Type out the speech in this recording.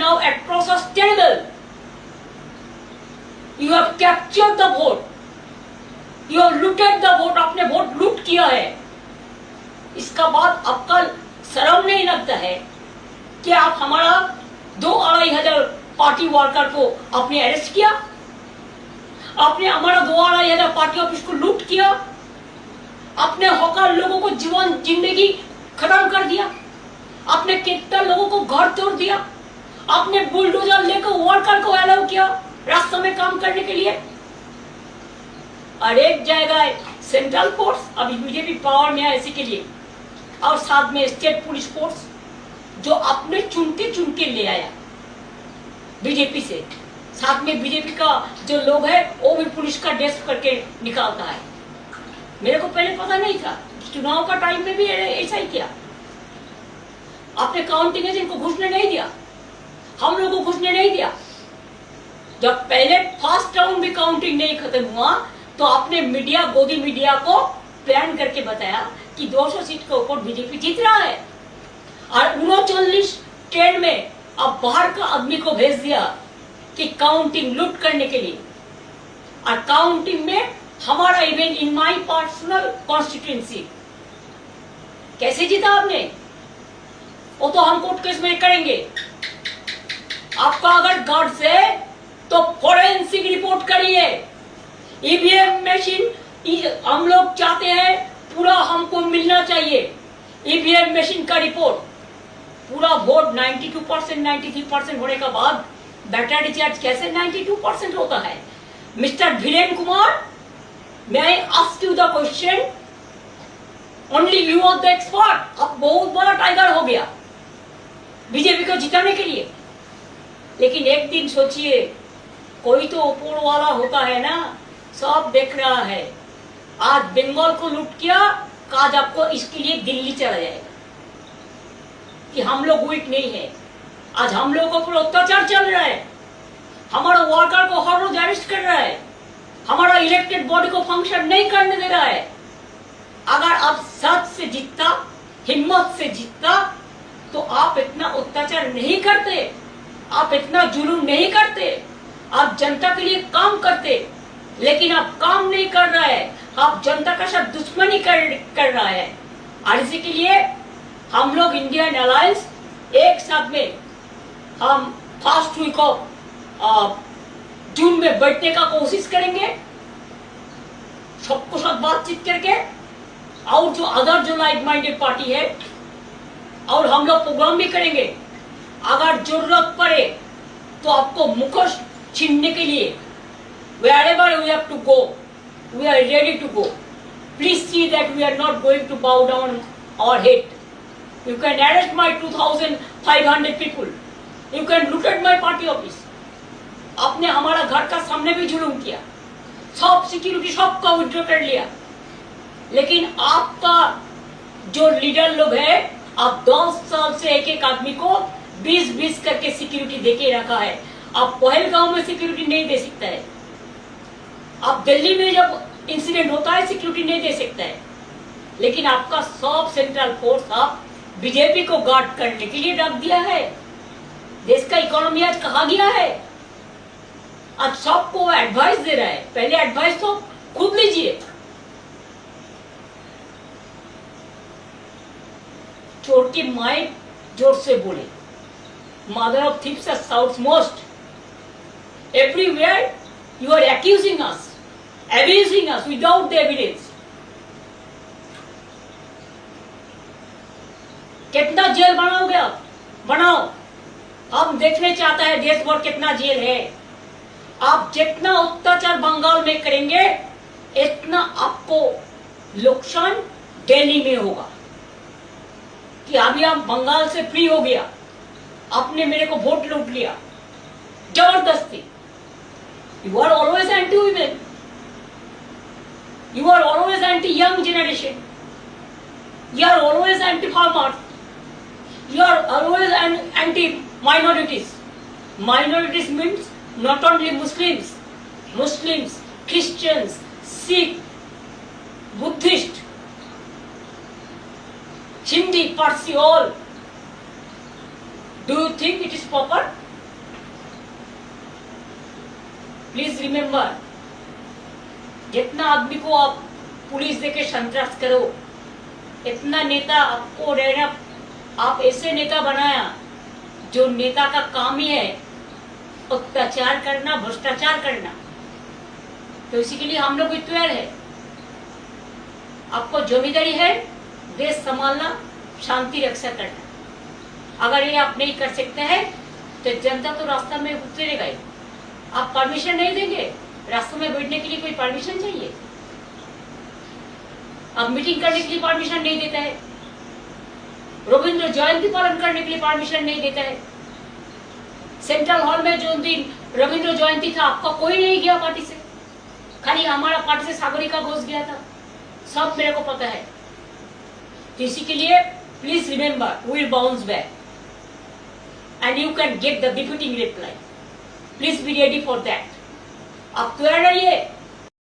now atrocious, terrible. You have captured the vote. You have looted the vote. आपने vote लूट किया है. इसका बाद आपका शर्म नहीं लगता है कि आप हमारा 2-2.5 हजार पार्टी वर्कर को आपने अरेस्ट किया? आपने हमारा 2-2.5 हजार पार्टी ऑफिस को लूट किया? आपने हकार लोगों को जीवन जिंदगी खत्म कर दिया? आपने कितना लोगों को घर तोड़ दिया? आपने बुलडोजर लेकर वर्कर को अलाउ किया रास्ते में काम करने के लिए? और एक जगह सेंट्रल फोर्स अभी बीजेपी पावर में है इसी के लिए, और साथ में स्टेट पुलिस फोर्स जो आपने चुन के ले आया बीजेपी से। साथ में बीजेपी का जो लोग है वो भी पुलिस का ड्रेस करके निकालता है। मेरे को पहले पता नहीं था, चुनाव का टाइम में भी ऐसा ही किया। आपने काउंटिंग एजेंट को घुसने नहीं दिया, हम लोगों को घुसने नहीं दिया। जब पहले फर्स्ट राउंड भी काउंटिंग नहीं खत्म हुआ तो आपने मीडिया, गोदी मीडिया को प्लान करके बताया कि 200 सीट के ऊपर बीजेपी जीत रहा है, और 39 ट्रेन में अब बाहर का आदमी को भेज दिया कि काउंटिंग लूट करने के लिए। और काउंटिंग में हमारा event in my personal constituency कैसे जीता आपने, वो तो हम कोर्ट केस में करेंगे। आपका अगर गट्स है तो फोरेंसिक रिपोर्ट करिए। ईवीएम मशीन हम लोग चाहते हैं पूरा हमको मिलना चाहिए। ईवीएम मशीन का रिपोर्ट, पूरा वोट 92%, 93% होने के बाद बैटर डिस्चार्ज कैसे 92% होता है? Mister Dhiren Kumar, may I ask you the question? Only you are the expert. अब बहुत बड़ा टाइगर हो गया बीजेपी को जिताने के लिए। लेकिन एक दिन सोचिए, कोई तो ऊपर वाला होता है ना, सब देख रहा है। आज बंगाल को लूट किया, आज आपको इसके लिए दिल्ली चला जाएगा कि हम लोग वीक नहीं है। आज हम लोगों पर अत्याचार चल रहा है, हमारा वर्कर को हर रोज अरेस्ट कर रहा है, हमारा इलेक्टेड बॉडी को फंक्शन नहीं करने दे रहा है। अगर आप सच से जीतता, हिम्मत से जीतता, तो आप इतना अत्याचार नहीं करते, आप इतना जुलूम नहीं करते, आप जनता के लिए काम करते। लेकिन आप काम नहीं कर रहा है, आप जनता का साथ दुश्मनी कर रहा है। और इसी के लिए हम लोग इंडियन अलायंस एक साथ में हम फर्स्ट वीक ऑफ जून में बैठने का कोशिश करेंगे, सबको साथ बातचीत करके। और जो अदर जो लाइक माइंडेड पार्टी है, और हम लोग प्रोग्राम भी करेंगे। अगर जरूरत पड़े तो आपको मुखोश छीनने के लिए wherever we have to go, we are ready to go. Please see that we are not going to bow down our head. You can arrest my 2,500 people. You can loot at my party office. आपने हमारा घर का सामने भी जुलूम किया, सब security सबका विड्रॉ कर लिया। लेकिन आपका जो लीडर लोग है, आप 10 साल से एक आदमी को 20-20 करके सिक्योरिटी देके रखा है। आप पहलगांव में सिक्योरिटी नहीं दे सकता है, आप दिल्ली में जब इंसिडेंट होता है सिक्योरिटी नहीं दे सकता है। लेकिन आपका सब सेंट्रल फोर्स आप बीजेपी को गार्ड करने के लिए रख दिया है। देश का इकोनॉमी आज कहा गया है, आज सबको एडवाइस दे रहा है। पहले एडवाइस तो खुद लीजिए। चोर की माई जोर से बोले, mother of thieves south most. Everywhere you are accusing us, abusing us without the evidence. कितना जेल बनाओगे आप? बनाओ। हम देखने चाहते हैं देश भर कितना जेल है। आप जितना अत्याचार बंगाल में करेंगे, इतना आपको नुकसान दिल्ली में होगा। कि अभी आप बंगाल से फ्री हो गया, आपने मेरे को वोट लूट लिया जबरदस्ती। You are always anti women, you are always anti young generation, you are always anti farmers, you are always anti minorities. Minorities means not only Muslims, Christians, Sikh, Buddhist, Hindi, Parsi, all. Do you think it is proper? Please remember, जितना आदमी को आप police देके संतरास करो, इतना नेता आपको रहना, आप ऐसे नेता बनाया जो नेता का काम ही है अत्याचार करना, भ्रष्टाचार करना। तो इसी के लिए हम लोग तैयार है। आपको जिम्मेदारी है देश संभालना, शांति रक्षा करना। अगर ये आप नहीं कर सकते हैं तो जनता तो रास्ता में उतरेगा ही। आप परमिशन नहीं देंगे, रास्ते में बैठने के लिए कोई परमिशन चाहिए? अब मीटिंग करने के लिए परमिशन नहीं देता है, रविंद्र जयंती पालन करने के लिए परमिशन नहीं देता है। सेंट्रल हॉल में जो दिन रविंद्र जयंती था, आपका कोई नहीं गया पार्टी से, खाली हमारा पार्टी से सागरिका घोष गया था। सब मेरे को पता है। तो इसी के लिए please remember, we will bounce back and you can get the defeating reply. Please be ready for that. आप तैयार रहिए।